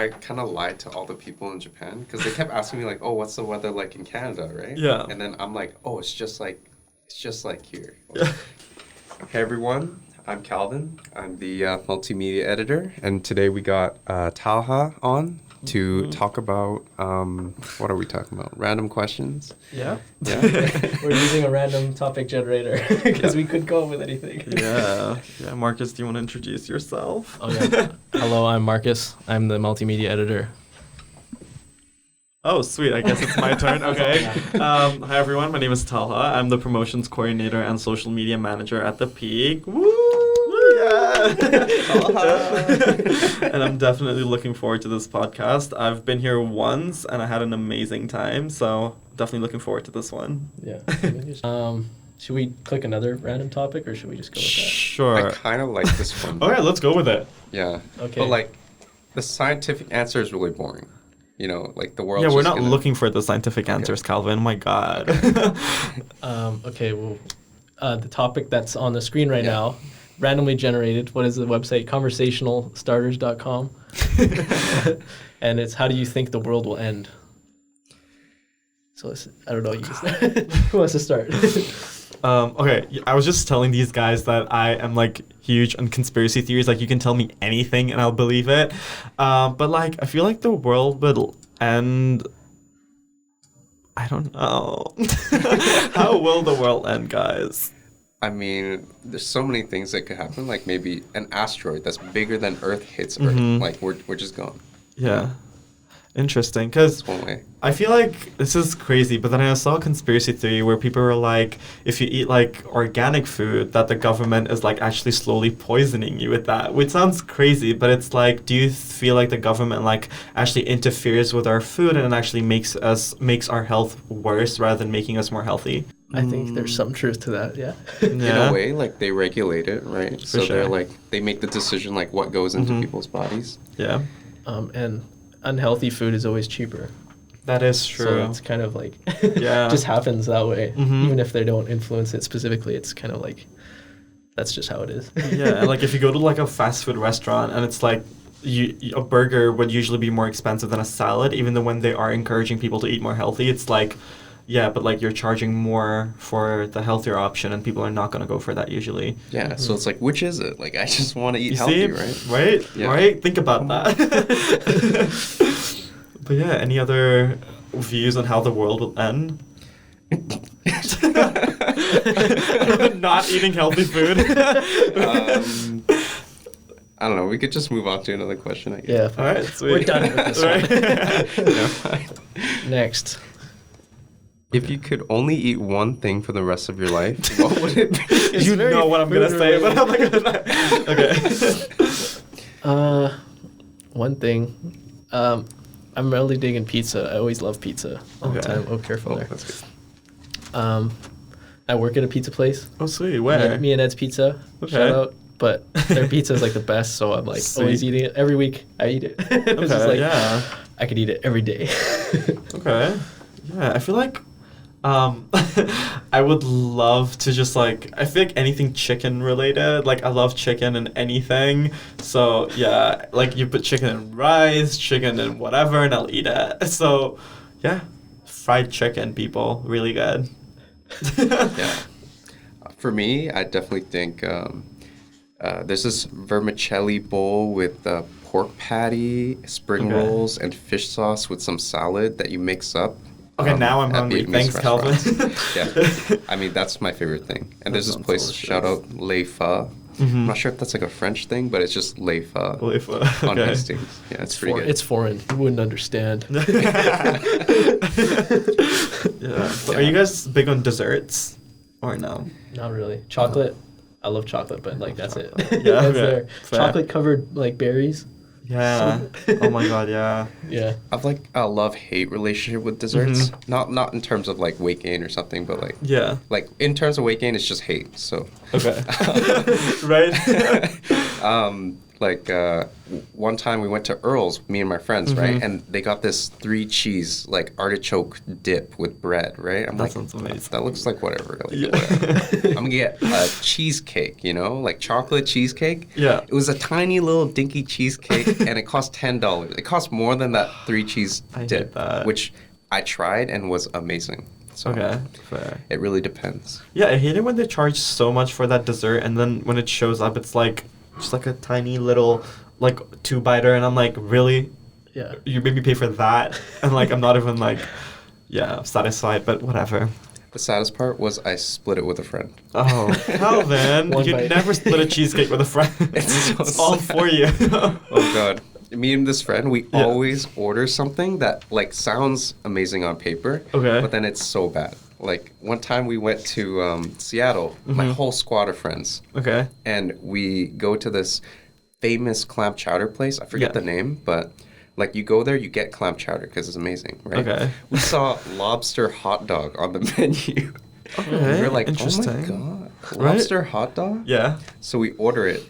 I kind of lied to all the people in Japan because they kept asking me like, "Oh, what's the weather like in Canada?" Right? Yeah. And then I'm like, "Oh, it's just like here." Yeah. Hey everyone, I'm Calvin. I'm the multimedia editor, and today we got Talha on to talk about what are we talking about? Random questions. Yeah. Yeah. We're using a random topic generator because we couldn't go up with anything. Yeah. Marcus, do you want to introduce yourself? Oh yeah. Hello, I'm Marcus. I'm the multimedia editor. Oh, sweet. I guess it's my turn. Okay. Hi, everyone. My name is Talha. I'm the promotions coordinator and social media manager at The Peak. Woo! Yeah! And I'm definitely looking forward to this podcast. I've been here once, and I had an amazing time, so definitely looking forward to this one. Yeah. Should we click another random topic, or should we just go with that? Sure. I kind of like this one. Okay, let's go with it. Yeah. Okay. But like, the scientific answer is really boring. You know, like the world. Yeah, we're not looking for the scientific answers, Calvin. My God. Okay, well, the topic that's on the screen right now, randomly generated. What is the website? Conversationalstarters.com. And it's how do you think the world will end? So I don't know. Who wants to start? Okay, I was just telling these guys that I am like huge on conspiracy theories. Like you can tell me anything and I'll believe it. But like I feel like the world will end. I don't know. How will the world end, guys? I mean, there's so many things that could happen. Like maybe an asteroid that's bigger than Earth hits Earth. Like we're just gone. Yeah. Interesting, because One way. I feel like this is crazy, but then I saw a conspiracy theory where people were like, if you eat like organic food, that the government is like actually slowly poisoning you with that, which sounds crazy, but it's like, do you feel like the government like actually interferes with our food and it actually makes our health worse rather than making us more healthy? I think there's some truth to that. Yeah. In a way, like they regulate it, right? So sure. they're like they make the decision like what goes into people's bodies. Yeah. And unhealthy food is always cheaper. That is true. So it's kind of like Yeah. just happens that way. Even if they don't influence it specifically, it's kind of like that's just how it is. Yeah, and like if you go to like a fast food restaurant and it's like a burger would usually be more expensive than a salad, even though when they are encouraging people to eat more healthy, it's like, yeah, but like you're charging more for the healthier option and people are not going to go for that usually. Yeah, so it's like, which is it? Like, I just want to eat You healthy, see? right? Right? Yeah. Right? Think about that. But yeah, any other views on how the world will end? Not eating healthy food. I don't know. We could just move on to another question, I guess. Yeah. All right, sweet. We're done with this one. Right. Next. If you could only eat one thing for the rest of your life, what would it be? You know what I'm going to say, but I'm not going to. Okay. One thing. I'm really digging pizza. I always love pizza all the time. Oh, careful there. That's good. I work at a pizza place. Oh, sweet. Where? Me and Ed's Pizza. Okay. Shout out. But their pizza is like the best, so I'm like always eating it. Every week I eat it. It's just like, yeah. I could eat it every day. Okay. Yeah, I feel like I would love to just like, I feel like anything chicken related, like I love chicken and anything. So yeah, like you put chicken in rice, chicken in whatever, and I'll eat it. So yeah, fried chicken, people, really good. Yeah. For me, I definitely think there's this vermicelli bowl with pork patty, spring rolls, and fish sauce with some salad that you mix up. Okay, now I'm at hungry. Vietnamese Thanks, Calvin. restaurants. Yeah. I mean, that's my favorite thing. And there's this sounds place, delicious. shout out Le Pho. I'm not sure if that's like a French thing, but it's just Le Pho Le Pho, on okay. Hastings. Yeah, it's pretty good. It's foreign. You wouldn't understand. Yeah. But are you guys big on desserts or no? Not really. Chocolate. I love chocolate, but like that's it. Yeah, That's okay. there. Fair. Chocolate covered like berries. Yeah. Oh my god, yeah. Yeah. I've like a love-hate relationship with desserts. Not in terms of like weight gain or something, but like Yeah. in terms of weight gain, it's just hate. So Okay. Right? like one time we went to Earl's, me and my friends, right? And they got this 3 cheese like artichoke dip with bread, right? I'm That like, sounds amazing. that looks like whatever. Like, whatever. I'm gonna get a cheesecake, you know, like chocolate cheesecake. Yeah. It was a tiny little dinky cheesecake, and it cost $10. It cost more than that 3 cheese I hate dip, that. which I tried and was amazing. So Okay, fair. it really depends. Yeah, I hate it when they charge so much for that dessert, and then when it shows up, it's like just like a tiny little like 2-biter, and I'm like, really? Yeah. You made me pay for that, and like I'm not even like, yeah, satisfied, but whatever. The saddest part was I split it with a friend. Oh, Calvin, One you bite. never split a cheesecake with a friend. It's so It's all sad. for you. Oh God. Me and this friend, we Yeah. always order something that like sounds amazing on paper, Okay. but then it's so bad. Like one time we went to Seattle, my whole squad of friends, Okay. and we go to this famous clam chowder place. I forget Yeah. the name, but like you go there, you get clam chowder because it's amazing, right? Okay. We saw lobster hot dog on the menu. Okay. We were like, oh Interesting. my God, Right? lobster hot dog? Yeah. So we order it.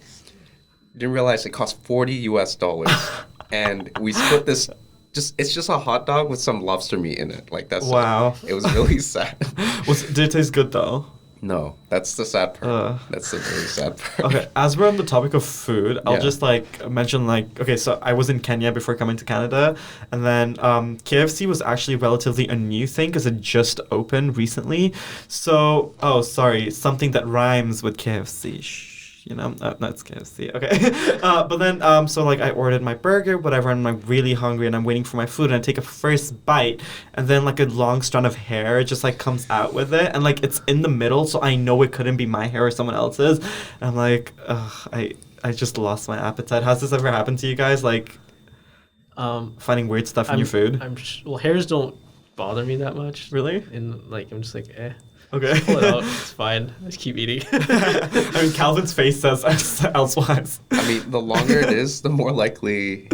Didn't realize it cost $40, and we split this. It's just a hot dog with some lobster meat in it. Like that's Wow. It was really sad. Did it taste good though? No, that's the sad part. Ugh. That's the very sad part. Okay, as we're on the topic of food, I'll Yeah. just like mention like, okay, so I was in Kenya before coming to Canada, and then KFC was actually relatively a new thing because it just opened recently. So, oh, sorry, something that rhymes with KFC. Shh. You know, no, it's KFC. Okay, but then so like I ordered my burger, whatever, and I'm like really hungry, and I'm waiting for my food, and I take a first bite, and then like a long strand of hair just like comes out with it, and like it's in the middle, so I know it couldn't be my hair or someone else's. And I'm like, ugh, I just lost my appetite. Has this ever happened to you guys? Like finding weird stuff in your food? Well, hairs don't bother me that much. Really? And like I'm just like, Okay. pull it out. It's fine. Just keep eating. I mean, Calvin's face says elsewise. I mean, the longer it is, the more likely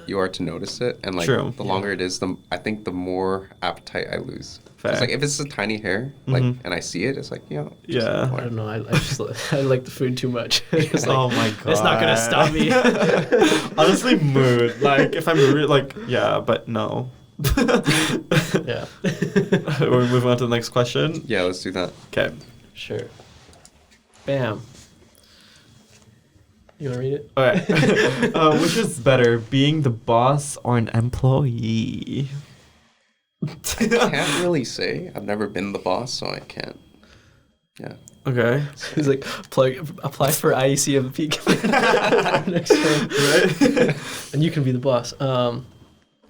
you are to notice it, and like True. the longer it is, I think the more appetite I lose. Fair. It's like if it's a tiny hair, like, and I see it, it's like, you know, just Yeah. ignore I it. don't know. I just I like the food too much. It's like, Oh my god. it's not gonna stop me. Honestly, mood. Like if I'm like, yeah, but no. Yeah. We're moving on to the next question. Yeah, let's do that. Okay. Sure. Bam. You wanna read it? Okay. Which is better, being the boss or an employee? Can't really say. I've never been the boss, so I can't. Yeah. Okay. He's like, apply for IEC of the peak next term, Right? and you can be the boss.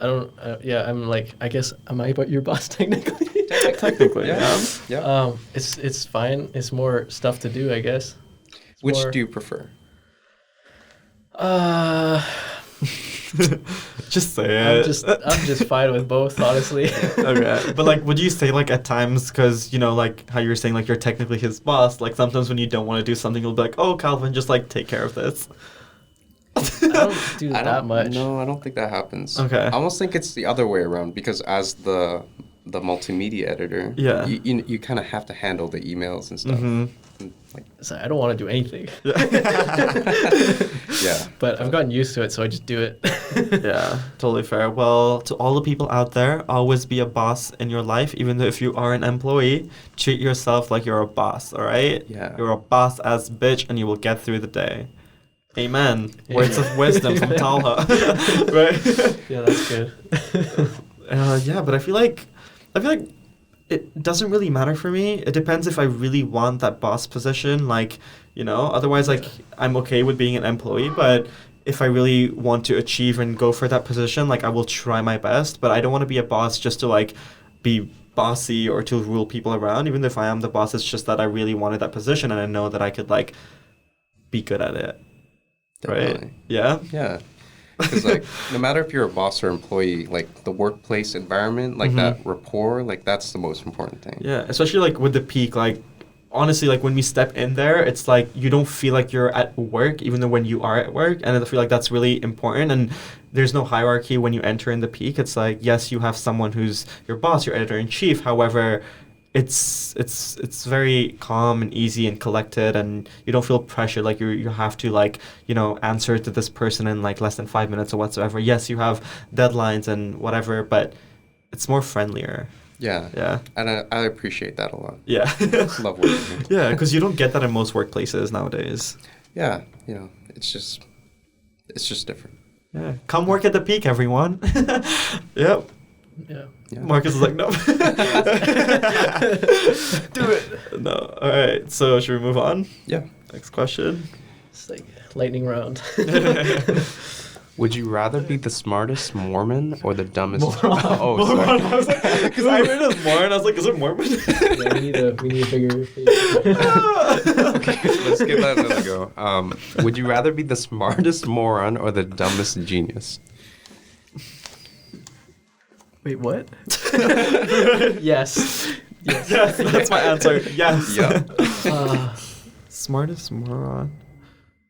I don't. Yeah, I'm like. I guess am I your boss technically? Technically, yeah. Yeah. It's fine. It's more stuff to do, I guess. It's Which more- do you prefer? Just say it. I'm just fine with both, honestly. Okay. But like, would you say like at times, because you know, like how you were saying, like you're technically his boss. Like sometimes when you don't want to do something, you'll be like, "Oh, Calvin, just like take care of this." I don't do that much. No, I don't think that happens. Okay. I almost think it's the other way around because as the multimedia editor, Yeah. you kind of have to handle the emails and stuff. Mm-hmm. And, like, So I don't want to do anything. yeah. But I've gotten used to it, so I just do it. Yeah, totally fair. Well, to all the people out there, always be a boss in your life, even though if you are an employee, treat yourself like you're a boss, all right? Yeah. You're a boss ass bitch and you will get through the day. Amen. Words of wisdom from Talha. Right? Yeah, that's good. Yeah, but I feel like it doesn't really matter for me. It depends if I really want that boss position, like, you know, otherwise like I'm okay with being an employee, but if I really want to achieve and go for that position, like I will try my best, but I don't want to be a boss just to like be bossy or to rule people around. Even if I am the boss, it's just that I really wanted that position and I know that I could like be good at it. Definitely. Right? Yeah? Yeah. Because like no matter if you're a boss or employee, like the workplace environment, like that rapport, like that's the most important thing. Yeah, especially like with the peak, like honestly, like when we step in there, it's like you don't feel like you're at work, even though when you are at work, and I feel like that's really important. And there's no hierarchy when you enter in the peak. It's like, yes, you have someone who's your boss, your editor in chief. However, it's very calm and easy and collected, and you don't feel pressure like you have to like answer to this person in like less than 5 minutes or whatsoever. Yes, you have deadlines and whatever, but it's more friendlier. Yeah. And I appreciate that a lot. Yeah. Love working here. Yeah, because you don't get that in most workplaces nowadays. Yeah, it's just different. Yeah, come work at the Peak, everyone. Yep. Yeah. Marcus is like, no. Do it. No. All right. So should we move on? Yeah. Next question. It's like lightning round. Would you rather be the smartest Mormon or the dumbest? Moron. Oh, sorry. I was like, because I read it as Mormon. I was like, is it Mormon? Yeah, we need a bigger. Okay, let's give that another go. Would you rather be the smartest moron or the dumbest genius? Wait, what? Yes. Yes, that's my answer. Yes. Yep. Smartest moron.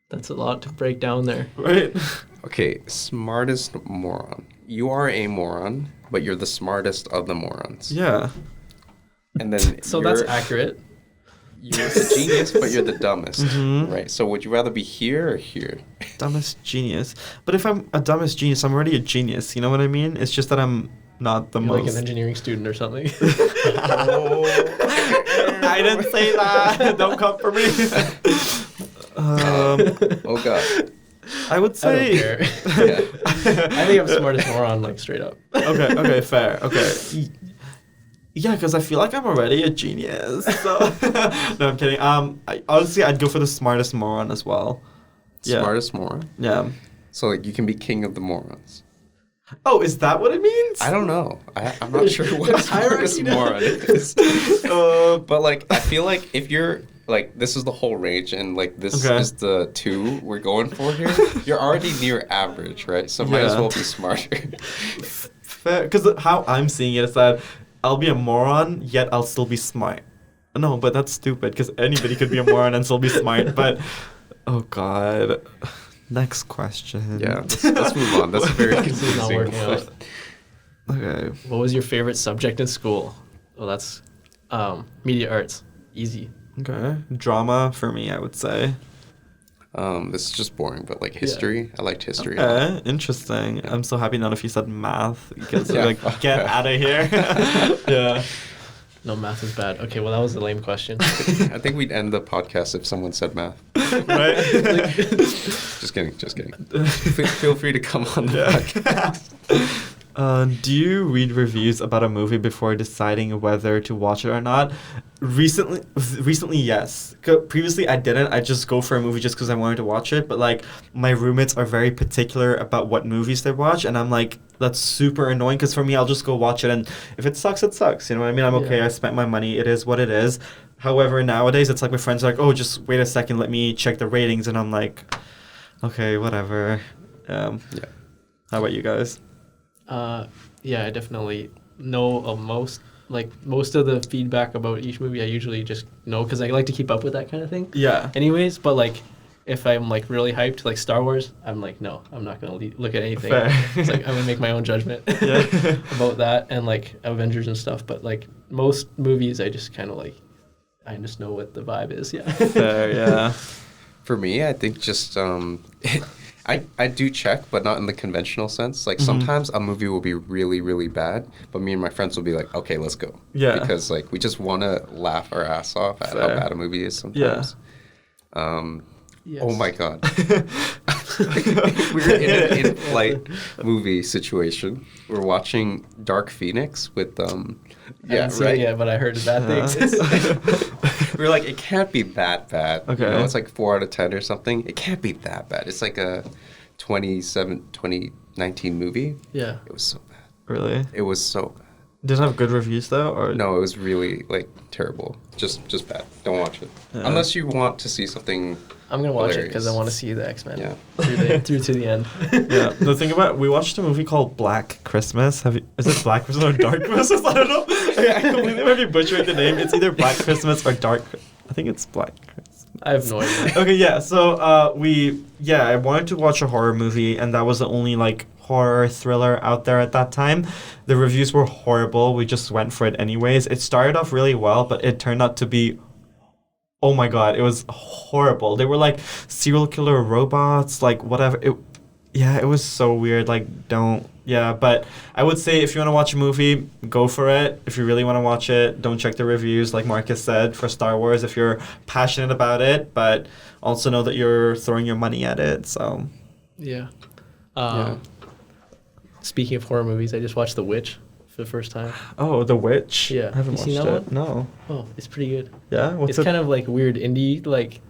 That's a lot to break down there. Right? Okay, smartest moron. You are a moron, but you're the smartest of the morons. Yeah. And then So that's accurate. You're the genius, but you're the dumbest, Mhm. right? So would you rather be here or here? Dumbest genius. But if I'm a dumbest genius, I'm already a genius. You know what I mean? It's just that I'm not the You're most. like an engineering student or something. I didn't say that. Don't come for me. Oh God. I would I say. don't care. Yeah. I think I'm smartest moron, like straight up. Okay, fair. Okay. Yeah, because I feel like I'm already a genius. So. No, I'm kidding. Honestly, I'd go for the smartest moron as well. Yeah. Smartest moron. Yeah. So like you can be king of the morons. Oh, is that what it means? I don't know. I'm not sure what There's smartest hierarchy now. moron is. But like I feel like if you're like this is the whole range and like this Okay. is the 2 we're going for here, you're already near average, right? So might as Yeah. well be smarter. Fair, because how I'm seeing it is that I'll be a moron, yet I'll still be smart. No, but that's stupid, because anybody could be a moron and still be smart. But, oh God. Next question. Yeah, let's move on. That's very This is not confusing. working out. Okay. What was your favorite subject in school? Well, that's media arts. Easy. Okay. Drama for me, I would say. This is just boring, but like history, I liked history. a lot. Okay, interesting. I'm so happy none of you said math, because Yeah, like, fuck get that. out of here. Yeah. No, math is bad. Okay, well, that was a lame question. I think we'd end the podcast if someone said math. Right? Just kidding. Feel free to come on the podcast. Do you read reviews about a movie before deciding whether to watch it or not? Recently, yes. Previously, I didn't. I just go for a movie just because I wanted to watch it. But like, my roommates are very particular about what movies they watch, and I'm like, that's super annoying. Because for me, I'll just go watch it, and if it sucks, it sucks. You know what I mean? I'm okay. Yeah. I spent my money. It is what it is. However, nowadays, it's like my friends are like, oh, just wait a second, let me check the ratings, and I'm like, okay, whatever. Yeah. How about you guys? Yeah, I definitely know of most of the feedback about each movie. I usually just know because I like to keep up with that kind of thing. Yeah. Anyways, but like, if I'm like really hyped, like Star Wars, I'm like, no, I'm not gonna look at anything. Fair. It's like I'm gonna make my own judgment Yeah. about that and like Avengers and stuff. But like most movies, I just kind of like, I just know what the vibe is. Yeah. Fair, yeah. For me, I think just I do check, but not in the conventional sense. Like sometimes a movie will be really, really bad, but me and my friends will be like, okay, let's go. Yeah. Because like we just want to laugh our ass off at how Fair. bad a movie is sometimes. Yes. Oh my God. We were in an in-flight movie situation. We're watching Dark Phoenix with I haven't seen it yet, but I heard bad things. We were like, it can't be that bad. Okay. You know, it's like 4 out of 10 or something. It can't be that bad. It's like a 2019 movie. Yeah. It was so bad. Really? It was so bad. Did it have good reviews though, or No, it was really like terrible. Just bad. Don't watch it. Yeah. Unless you want to see something. I'm gonna watch it because I Hilarious. want to see the X-Men Yeah. through to the end. Yeah. The thing about we watched a movie called Black Christmas. Is it Black Christmas or Dark Christmas? I don't know. I completely might be butchering the name. It's either Black Christmas or Dark. I think it's Black Christmas. I have no idea. Okay, yeah. So I wanted to watch a horror movie, and that was the only like horror thriller out there at that time. The reviews were horrible. We just went for it anyways. It started off really well, but it turned out to be, oh my god, it was horrible. They were like serial killer robots, like whatever. It was so weird. Like, don't. Yeah, but I would say if you want to watch a movie, go for it. If you really want to watch it, don't check the reviews, like Marcus said, for Star Wars if you're passionate about it, but also know that you're throwing your money at it, so. Yeah. Yeah. Speaking of horror movies, I just watched The Witch for the first time. Oh, The Witch? Yeah. I haven't You watched seen that it. one? No. Oh, it's pretty good. Yeah? What's It's it? kind of like weird indie, like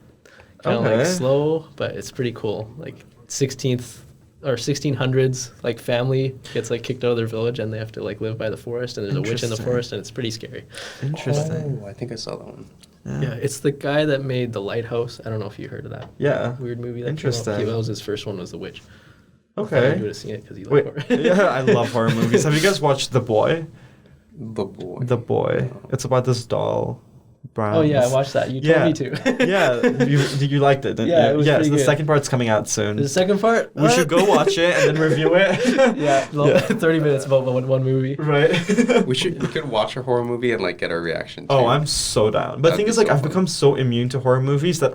kind of like Okay. slow, but it's pretty cool. Like 1600s, like family gets like kicked out of their village and they have to like live by the forest, and there's a witch in the Interesting. forest, and it's pretty scary. Interesting. Oh, I think I saw that one. Yeah, it's the guy that made The Lighthouse. I don't know if you heard of that Yeah. weird movie. That Interesting. Came out. That was his first one. Was The Witch. You Okay. would have seen it because you Wait, like horror. yeah, I love horror movies. Have you guys watched The Boy? The Boy. The Boy. No. It's about this doll. Brown. Oh yeah, I watched that. You Yeah. told me to. Yeah, you liked it, didn't Yeah, you? it was yeah, pretty so the good. second part's coming out soon. The second part. We should go watch it and then review it. Yeah, Yeah. 30 minutes about one movie. Right. We could watch a horror movie and like get our reaction. Oh, too. I'm so down. But the That'd thing be is, like, so I've fun. become so immune to horror movies that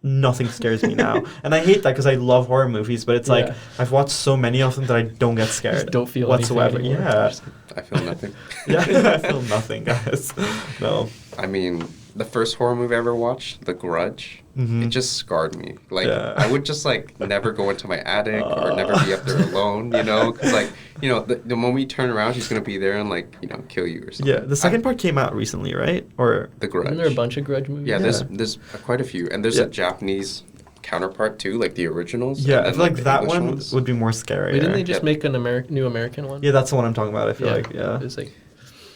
nothing scares me now. And I hate that because I love horror movies, but it's like Yeah. I've watched so many of them that I don't get scared. Just don't feel whatsoever. anything anymore. Yeah. I feel nothing. Yeah, I feel nothing, guys. No. I mean, the first horror movie I ever watched, The Grudge, Mhm. it just scarred me. Like, Yeah. I would just, like, never go into my attic or never be up there alone, you know? Because, like, you know, the moment you turn around, she's going to be there and, like, you know, kill you or something. Yeah, the second part came out recently, right? Or The Grudge. Isn't there a bunch of Grudge movies? Yeah, Yeah. there's quite a few. And there's Yeah. a Japanese counterpart, too, like the originals. yeah, and I then, feel like the that English one ones. would be more scary. Wait, didn't they just Yeah. make an new American one? Yeah, that's the one I'm talking about. I feel like It was like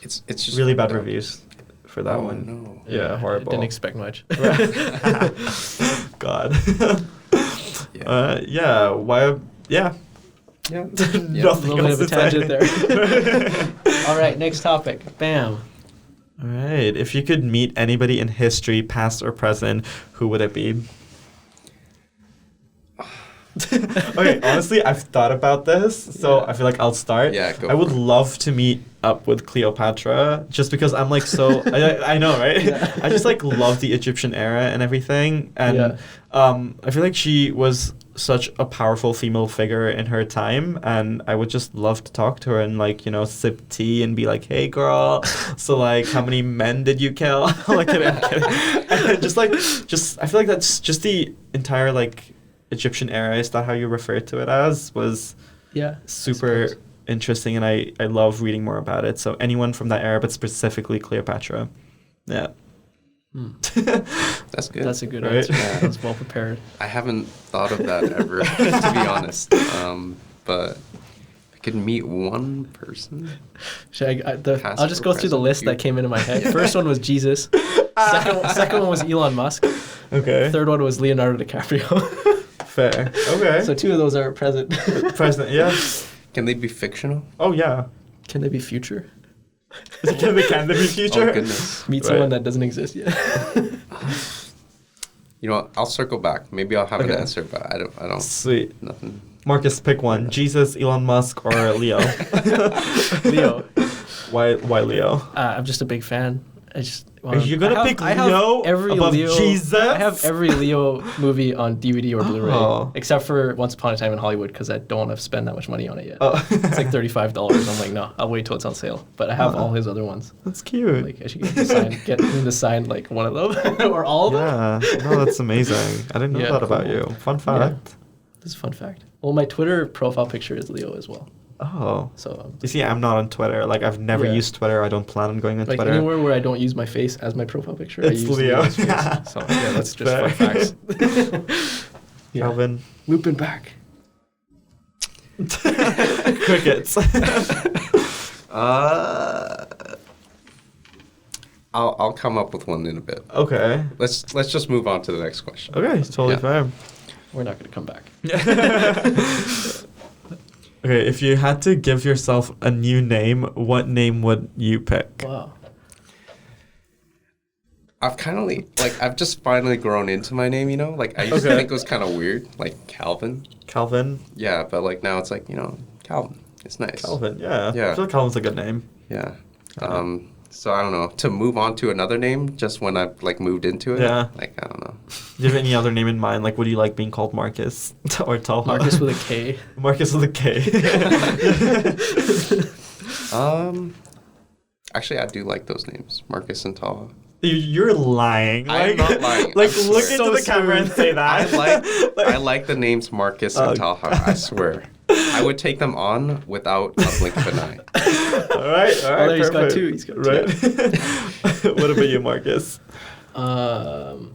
It's just really bad dumb. reviews for that Oh, one. no. Yeah, I horrible. didn't expect much. God. Yeah. Yeah. Why? Yeah. Yeah. Nothing A little bit else of a to tangent say. there. All right, next topic. Bam. All right. If you could meet anybody in history, past or present, who would it be? Okay, honestly, I've thought about this, so Yeah. I feel like I'll start. Yeah, go I would for it. love to meet up with Cleopatra, just because I'm like so. I know, right? Yeah. I just like love the Egyptian era and everything, and Yeah. I feel like she was such a powerful female figure in her time, and I would just love to talk to her and like sip tea and be like, "Hey, girl, so like, how many men did you kill?" Like, I'm kidding. And just I feel like that's just the entire like Egyptian era, is that how you refer to it as, was Yeah. super interesting, and I love reading more about it. So anyone from that era, but specifically Cleopatra. Yeah. That's good. That's a good Right? answer. Yeah. That's well prepared. I haven't thought of that ever, to be honest. But I could meet one person. I'll just or go through the present. list that came into my head. First one was Jesus. Second one was Elon Musk. Okay. Third one was Leonardo DiCaprio. Fair. Okay. So two of those are present. President, yeah. Can they be fictional? Oh, yeah. Can they be future? Can they be future? Oh, goodness. Meet Right. someone that doesn't exist yet. You know what? I'll circle back. Maybe I'll have Okay. an answer, but I don't. Sweet. Nothing. Marcus, pick one. Jesus, Elon Musk, or Leo? Leo. Why Leo? I'm just a big fan. Are you gonna pick I have Leo every above Leo, Jesus? I have every Leo movie on DVD or Blu-ray, Oh. except for Once Upon a Time in Hollywood, because I don't want to spend that much money on it yet. Oh. It's like $35. I'm like, no, I'll wait till it's on sale. But I have Oh. all his other ones. That's cute. Like I should get him to sign like one of them or all of them. Yeah. No, that's amazing. I didn't know Yeah, that about cool. you. Fun fact. This is a fun fact. Well, my Twitter profile picture is Leo as well. Oh. So You see, I'm not on Twitter. Like, I've never Yeah. used Twitter. I don't plan on going on like Twitter. anywhere where I don't use my face as my profile picture, I It's use Leo. Leo's face. So yeah, that's just fun Fair. facts. Yeah. Calvin. Looping back. Crickets. I'll come up with one in a bit. Okay. Let's just move on to the next question. Okay, it's totally Yeah. fair. We're not going to come back. Okay, if you had to give yourself a new name, what name would you pick? Wow. I've kind of like I've just finally grown into my name, you know? Like I used to think it was kind of weird, like Calvin. Calvin? Yeah, but like now it's like, you know, Calvin. It's nice. Calvin, yeah. Yeah. I feel like Calvin's a good name. Yeah. So I don't know, to move on to another name just when I've like moved into it. Yeah. Like I don't know. Do you have any other name in mind? Like, would you like being called Marcus or Talha? Marcus with a K. Marcus with a K. Actually, I do like those names, Marcus and Talha. You're lying. I'm not lying. Like, I look swear. into the camera and say that. I like the names Marcus and Talha. I swear. I would take them on without a blink of an eye. All right. Oh, there, he's got two. He's got right? What about you, Marcus? Man,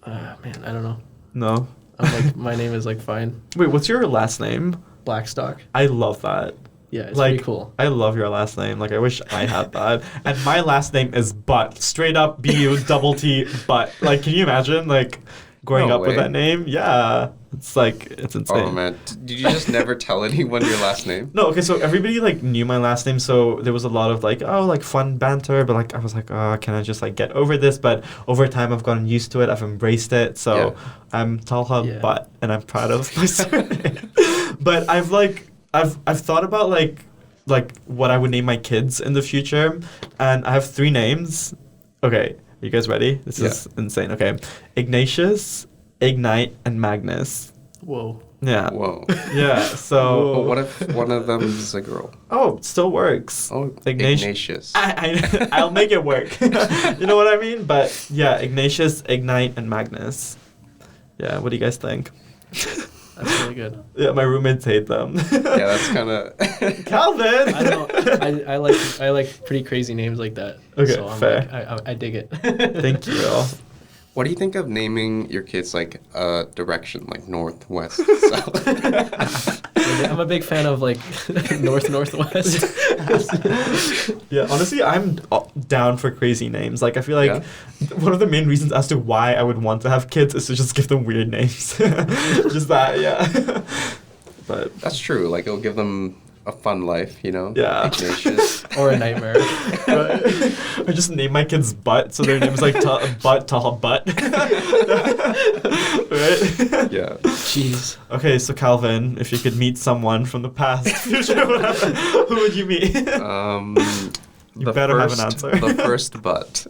I don't know. No. I'm like, my name is like fine. Wait, what's your last name? Blackstock. I love that. Yeah, it's like, pretty cool. I love your last name. Like, I wish I had that. And my last name is Butt. Straight up B-U-T-T, Butt. Like, can you imagine, like, growing No up with way. that name? Yeah. It's like, it's insane. Oh man, did you just never tell anyone your last name? No, okay, so everybody, like, knew my last name, so there was a lot of, like, oh, like, fun banter, but, like, I was like, oh, can I just, like, get over this? But over time, I've gotten used to it. I've embraced it. So I'm Talha Butt, and I'm proud of my surname. But I've thought about, like what I would name my kids in the future, and I have 3 names. Okay, are you guys ready? This is insane. Okay, Ignatius, Ignite, and Magnus. Whoa. Yeah. Whoa. Yeah. So. But what if one of them is a girl? Oh, it still works. Oh, Ignatius. Ignatius. I'll make it work. You know what I mean? But yeah, Ignatius, Ignite, and Magnus. Yeah. What do you guys think? That's really good. Yeah, my roommates hate them. Yeah, that's kind of. Calvin. I don't know. I like pretty crazy names like that. Okay, so I'm fair. Like, I dig it. Thank you. What do you think of naming your kids like direction, like north, west, south? I'm a big fan of like northwest. Yeah, honestly, I'm down for crazy names. Like, I feel like one of the main reasons as to why I would want to have kids is to just give them weird names. Just that, yeah. But That's true. Like it'll give them a fun life, you know? Yeah. Ignatius. Or a nightmare. right? I just name my kids Butt, so their name's like Talha Butt. Right? Yeah. Jeez. Okay, so Calvin, if you could meet someone from the past, future, whatever, who would you meet? You better have an answer. The first butt.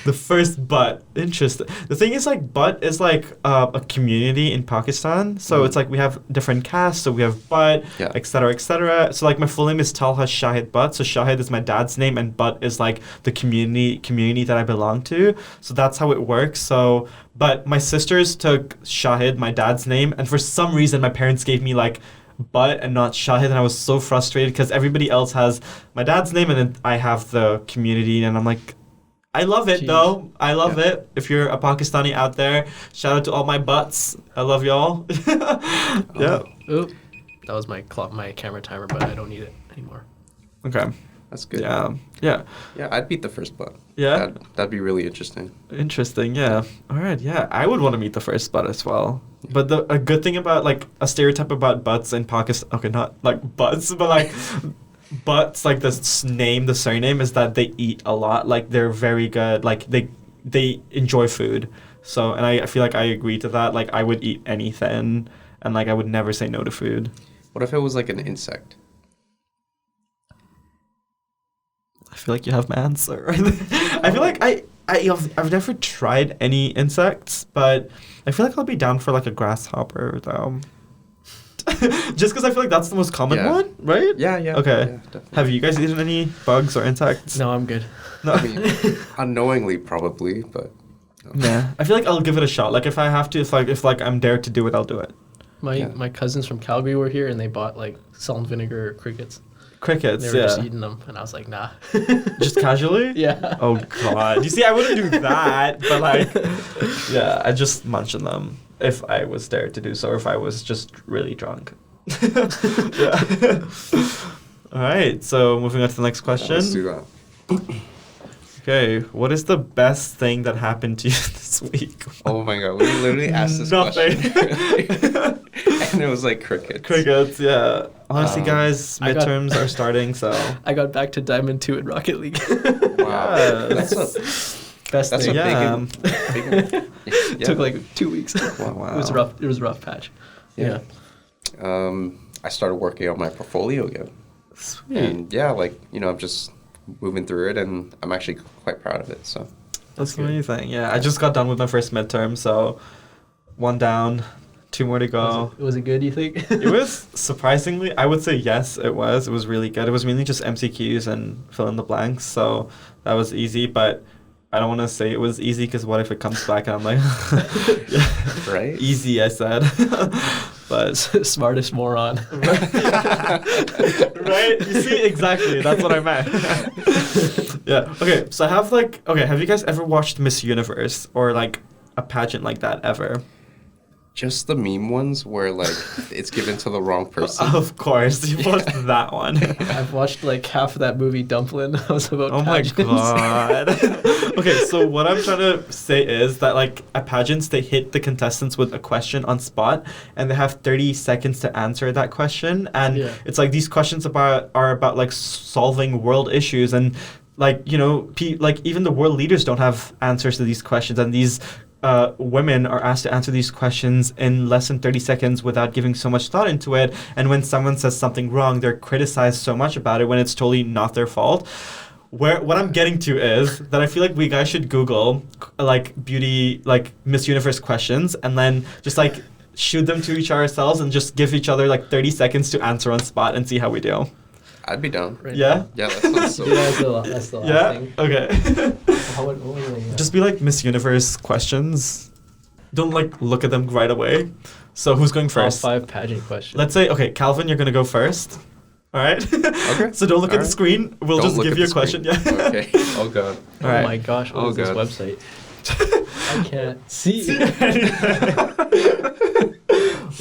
The first Butt. Interesting. The thing is, like, Butt is like a community in Pakistan. So it's like we have different castes. So we have Butt, et cetera, et cetera. So like my full name is Talha Shahid Butt. So Shahid is my dad's name, and Butt is like the community that I belong to. So that's how it works. So, but my sisters took Shahid, my dad's name, and for some reason my parents gave me like Butt and not Shahid, and I was so frustrated because everybody else has my dad's name and then I have the community, and I'm like, I love it though. I love it. If you're a Pakistani out there, shout out to all my butts. I love y'all. Yeah. Oop. That was my camera timer, but I don't need it anymore. Okay. That's good. Yeah. Yeah. Yeah, I'd beat the first butt. Yeah. That'd be really interesting. Interesting. Yeah. All right. Yeah. I would want to meet the first butt as well. But a good thing about like a stereotype about butts in Pakistan, okay, not like butts, but like butts, like the surname is that they eat a lot. Like they're very good. Like they enjoy food. So, and I feel like I agree to that. Like I would eat anything, and like I would never say no to food. What if it was like an insect? I feel like you have my answer. I feel like I've never tried any insects, but I feel like I'll be down for like a grasshopper though. Just because I feel like that's the most common one, right? Yeah. Okay. Yeah, Have you guys eaten any bugs or insects? No, I'm good. No. I mean, unknowingly probably, but. No. Yeah. I feel like I'll give it a shot. Like if I have to, if I'm dared to do it, I'll do it. My cousins from Calgary were here and they bought like salt and vinegar crickets. Crickets, They were just eating them, and I was like, nah. Just casually? Yeah. Oh, God. You see, I wouldn't do that, but, like, yeah, I just munch on them if I was dared to do so, or if I was just really drunk. Yeah. All right, so moving on to the next question. Let's do that. Okay, what is the best thing that happened to you this week? Oh my god, we literally asked this Nothing. question. And it was like crickets. Crickets, yeah. Honestly, guys, I got- midterms are starting, so. I got back to Diamond 2 in Rocket League. Wow. Yes. Best That's thing. a big. It took like 2 weeks. Wow. It was rough. It was a rough patch. Yeah. I started working on my portfolio again. Sweet. And yeah, like, I'm just moving through it, and I'm actually quite proud of it. So That's amazing. Yeah, I just got done with my first midterm, so 1 down, 2 more to go. Was it good, you think? It was surprisingly, I would say yes, it was. It was really good. It was mainly just MCQs and fill in the blanks, so that was easy, but I don't want to say it was easy because what if it comes back and I'm like, yeah, right? easy, I said. But Smartest moron. right? You see, exactly. That's what I meant. Yeah. Okay. So I have have you guys ever watched Miss Universe or like a pageant like that ever? Just the meme ones where like it's given to the wrong person. Of course, you watched that one. I've watched like half of that movie Dumplin'. I was about Oh my pageants. god. Okay, so what I'm trying to say is that like at pageants they hit the contestants with a question on spot and they have 30 seconds to answer that question, and Yeah. it's like these questions are about like solving world issues, and like like even the world leaders don't have answers to these questions, and these women are asked to answer these questions in less than 30 seconds without giving so much thought into it. And when someone says something wrong, they're criticized so much about it when it's totally not their fault. What I'm getting to is that I feel like we guys should Google like beauty, like Miss Universe questions, and then just like shoot them to each ourselves and just give each other like 30 seconds to answer on spot and see how we do. I'd be down. Right. Yeah? Yeah, that sounds so. Yeah, that's the last Yeah? thing. Okay. What was it? Just be like Miss Universe questions. Don't like look at them right away. So who's going Top first? 5 pageant questions. Let's say, okay, Calvin, you're going to go first. All right? Okay. So don't look at All the right. screen. We'll Don't just look give at you a the question. screen. Yeah. Okay. Oh god. Oh All right. my gosh, what Oh is this God. website? I can't see.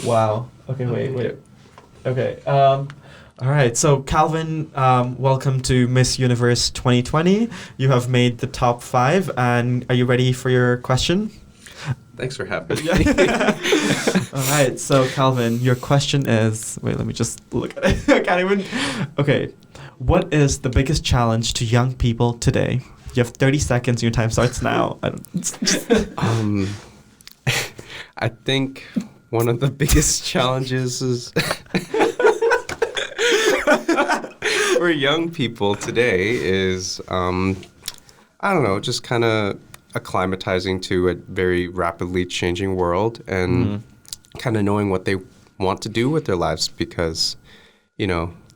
Wow. Okay, wait. Okay. All right. So Calvin, welcome to Miss Universe 2020. You have made the top 5, and are you ready for your question? Thanks for having me. Yeah. All right. So Calvin, your question is. Wait, let me just look at it. I can't even. Okay. What is the biggest challenge to young people today? You have 30 seconds. Your time starts now. I think one of the biggest challenges is for young people today is I don't know, just kind of acclimatizing to a very rapidly changing world and kind of knowing what they want to do with their lives, because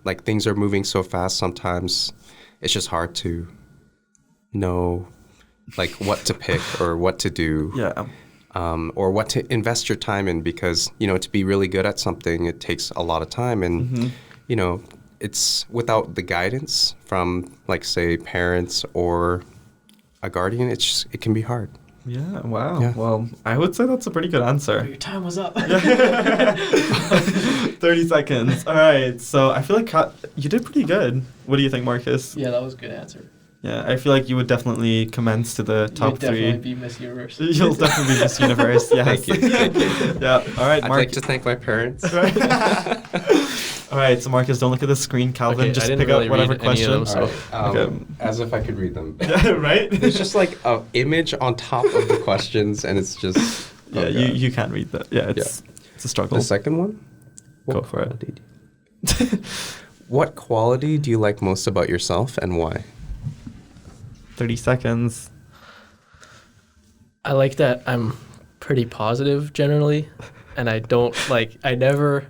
like things are moving so fast. Sometimes it's just hard to know like what to pick or what to do. Yeah. Or what to invest your time in, because to be really good at something, it takes a lot of time, and it's without the guidance from like say parents or a guardian, it can be hard. Yeah. Wow. Yeah. Well, I would say that's a pretty good answer. Your time was up. 30 seconds. All right. So I feel like you did pretty good. What do you think, Marcus? Yeah, that was a good answer. Yeah, I feel like you would definitely commence to the top You'd definitely 3. be Miss Universe. You'll definitely be Miss Universe. Yes. Thank you. Yeah. All right, I'd Mark. like to thank my parents. All right, so Marcus, don't look at the screen. Calvin, Okay, just I didn't pick really up whatever read any of them, question. so- Okay. As if I could read them. Yeah, right? There's just like an image on top of the questions, and it's just Yeah, you can't read that. Yeah, it's a struggle. The second one? Go for it. What quality do you like most about yourself, and why? 30 seconds. I like that I'm pretty positive generally, and I never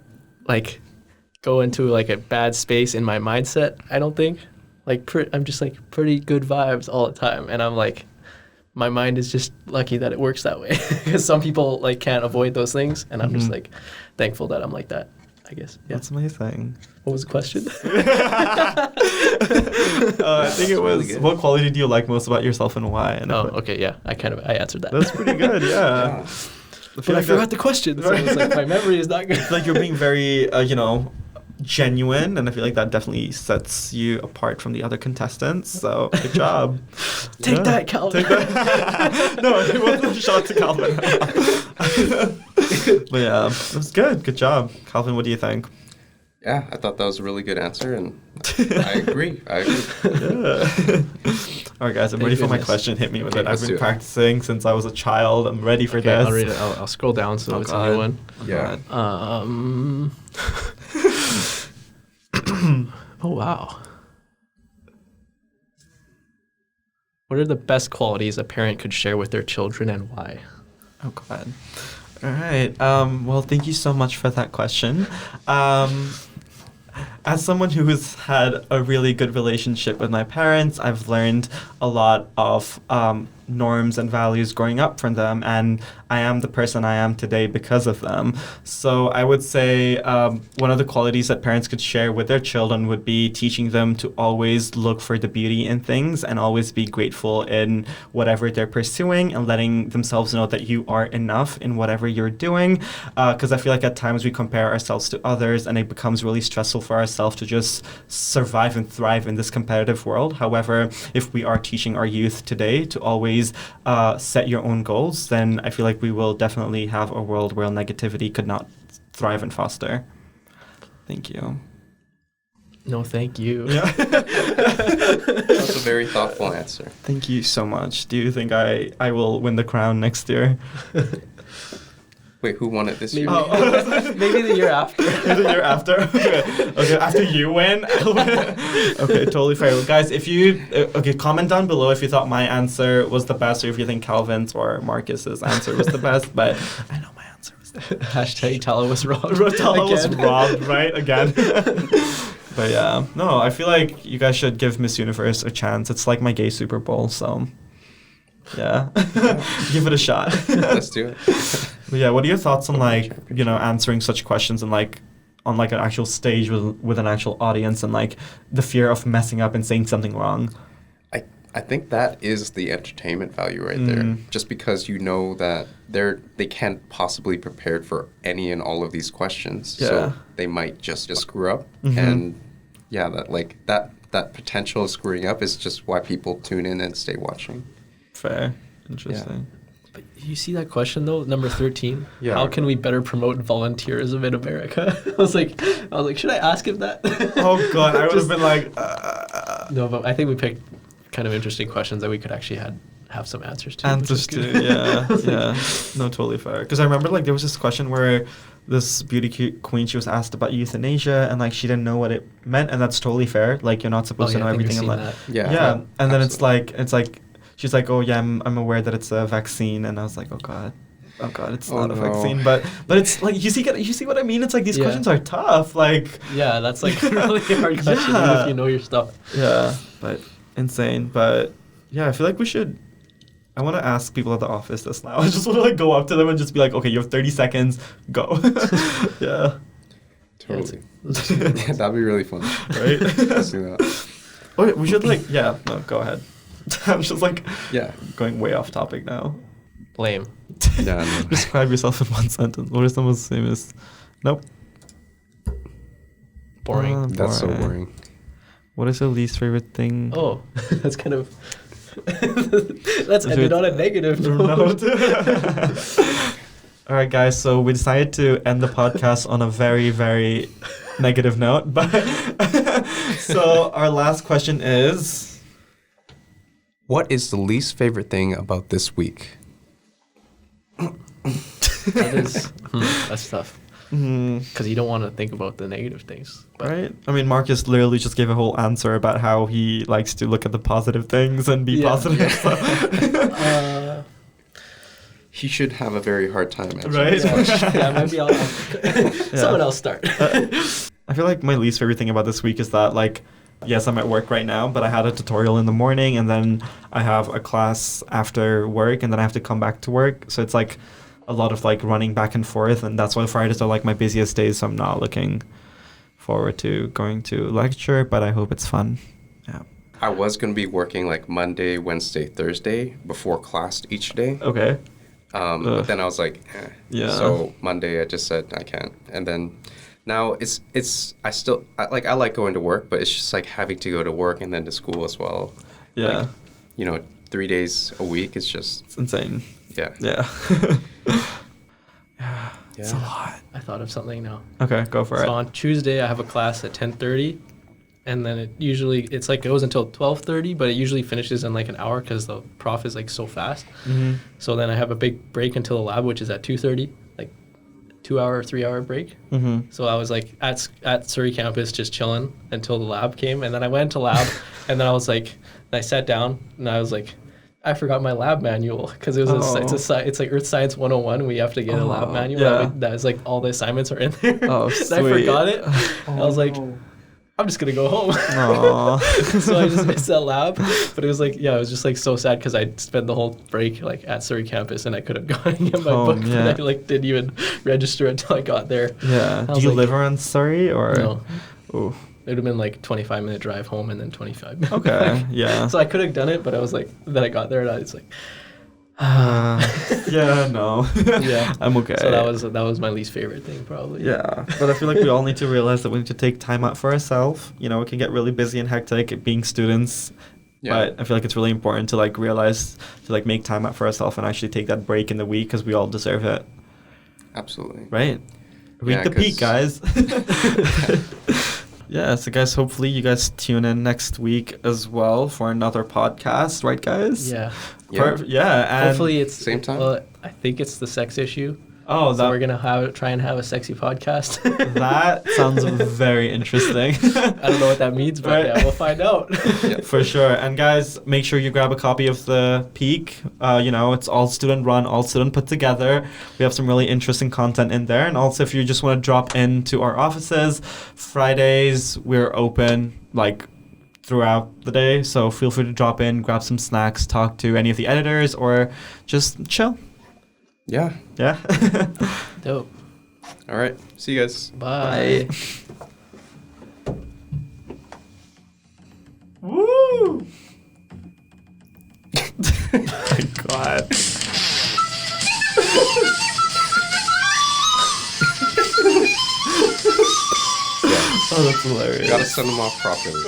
go into like a bad space in my mindset. I don't think I'm just like pretty good vibes all the time, and I'm like, my mind is just lucky that it works that way, because some people like can't avoid those things, and I'm just like thankful that I'm like that, I guess. Yeah. That's amazing. What was the question? I think it was, really good. what quality do you like most about yourself and why? And Oh, okay, yeah, I answered that. That's pretty good, yeah. Yeah. But I forgot the question, so it's like my memory is not good. Like you're being very, genuine, and I feel like that definitely sets you apart from the other contestants. So good job. Take that, Calvin. Take that. No, it wasn't a shot to Calvin. But yeah, it was good. Good job. Calvin, what do you think? Yeah, I thought that was a really good answer, and I agree. Yeah. All right, guys, I'm ready for my question. Hit me with it. I've been practicing since I was a child. I'm ready for this. I'll read it. I'll scroll down so it's a new one. Yeah. Oh, wow. What are the best qualities a parent could share with their children and why? Oh, God. All right. Well, thank you so much for that question. As someone who has had a really good relationship with my parents, I've learned a lot of norms and values growing up from them, and I am the person I am today because of them. So I would say one of the qualities that parents could share with their children would be teaching them to always look for the beauty in things and always be grateful in whatever they're pursuing, and letting themselves know that you are enough in whatever you're doing. Because I feel like at times we compare ourselves to others, and it becomes really stressful for ourselves to just survive and thrive in this competitive world. However, if we are teaching our youth today to always set your own goals, then I feel like we will definitely have a world where negativity could not thrive and foster. Thank you. No, thank you. Yeah. That's a very thoughtful answer. Thank you so much. Do you think I will win the crown next year? Wait, who won it this year? Maybe the year after. The year after? Okay, after you win, I'll win. Okay, totally fair. Well, guys, if you... comment down below if you thought my answer was the best, or if you think Calvin's or Marcus's answer was the best, but I know my answer was the best. Hashtag Talha was robbed. Talha was robbed, right? Again. But yeah, no, I feel like you guys should give Miss Universe a chance. It's like my gay Super Bowl, so... Yeah. Give it a shot. Let's do it. But yeah, what are your thoughts on answering such questions and on an actual stage with an actual audience, and the fear of messing up and saying something wrong? I think that is the entertainment value right there. Just because you know that they can't possibly prepared for any and all of these questions. Yeah. So they might just screw up. And yeah, that potential of screwing up is just why people tune in and stay watching. Fair. Interesting. Yeah. But you see that question though, number 13? Yeah. How can we better promote volunteerism in America? I was like, should I ask him that? Oh God, I would have been like. No, but I think we picked kind of interesting questions that we could actually have some answers to. Answers to, yeah. No, totally fair. Because I remember there was this question where this beauty queen, she was asked about euthanasia, and she didn't know what it meant, and that's totally fair. You're not supposed to know everything. Yeah. And then it's like. She's like, oh yeah, I'm aware that it's a vaccine, and I was like, oh god, it's not a vaccine, but it's you see what I mean? It's these questions are tough, Yeah, that's a really hard question even if you know your stuff. Yeah, but insane, but yeah, I feel like we should. I want to ask people at the office this now. I just want to go up to them and just be like, okay, you have 30 seconds, go. Yeah. Totally. Yeah, that'd be really fun. Right? Let's do that. Okay, we should no, go ahead. I'm just going way off topic now. Lame. Yeah, no. Describe yourself in one sentence. What is the most famous? Nope. Boring. That's so boring. What is your least favorite thing? Oh, that's kind of... Let's end it on a negative note. All right, guys. So we decided to end the podcast on a very, very negative note. But so our last question is... What is the least favorite thing about this week? That's tough. Because you don't want to think about the negative things. Right? I mean, Marcus literally just gave a whole answer about how he likes to look at the positive things and be positive. So. He should have a very hard time answering right? this question. Yeah, maybe I'll someone else start. I feel like my least favorite thing about this week is that, yes, I'm at work right now, but I had a tutorial in the morning, and then I have a class after work, and then I have to come back to work. So it's a lot of running back and forth, and that's why Fridays are my busiest days. So I'm not looking forward to going to lecture, but I hope it's fun. Yeah. I was going to be working Monday, Wednesday, Thursday before class each day. Okay. But then I was like, Yeah. So Monday I just said I can't. And then Now I like going to work, but it's just like having to go to work and then to school as well. Yeah. Like, you know, 3 days a week is just It's insane. yeah. Yeah. Yeah. It's a lot. I thought of something now. Okay, go for So it. on Tuesday, I have a class at 10:30, and then it's like goes until 12:30, but it usually finishes in like an hour because the prof is like so fast. Mm-hmm. So then I have a big break until the lab, which is at 2:30, like 2-hour, 3-hour break. Mm-hmm. So I was like at Surrey campus just chilling until the lab came, and then I went to lab, and then I was like, I sat down and I was like, I forgot my lab manual because it was it's like Earth Science 101. We have to get a lab manual. Yeah. That is like all the assignments are in there. Oh, and sweet. I forgot it. I was like, I'm just gonna go home. Aw. So I just missed that lab. But it was like, yeah, it was just like so sad because I spent the whole break like at Surrey campus and I could have gone and get my Home, book, yeah. but I like didn't even register until I got there. Yeah. I Do was you like, live around Surrey or? No. Ooh. It would have been like 25-minute drive home and then 25 minutes. Okay. back. Yeah. So I could have done it, but I was like, then I got there and I was like, Yeah. No. Yeah. I'm okay. So that was my least favorite thing probably. Yeah, but I feel like we all need to realize that we need to take time out for ourselves. You know, it can get really busy and hectic being students. Yeah. But I feel like it's really important to like realize to like make time out for ourselves and actually take that break in the week because we all deserve it, Absolutely. right? Read Yeah, the peak, 'cause- guys. Yeah, so guys, hopefully you guys tune in next week as well for another podcast, right, guys? Yeah. Yeah. Yeah, and Hopefully it's Same time? Well, I think it's the sex issue. oh, So we're that gonna try and have a sexy podcast. that sounds very interesting. I don't know what that means, but Right. yeah, we'll find out. Yeah. For sure. And guys, make sure you grab a copy of the Peak. You know, it's all student run, all student put together. We have some really interesting content in there. And also, if you just want to drop into our offices, Fridays, we're open like throughout the day. So feel free to drop in, grab some snacks, talk to any of the editors, or just chill. Yeah. Yeah. Dope. All right. See you guys. Bye. Woo! My God. Yeah. Oh, that's hilarious. Gotta send them off properly.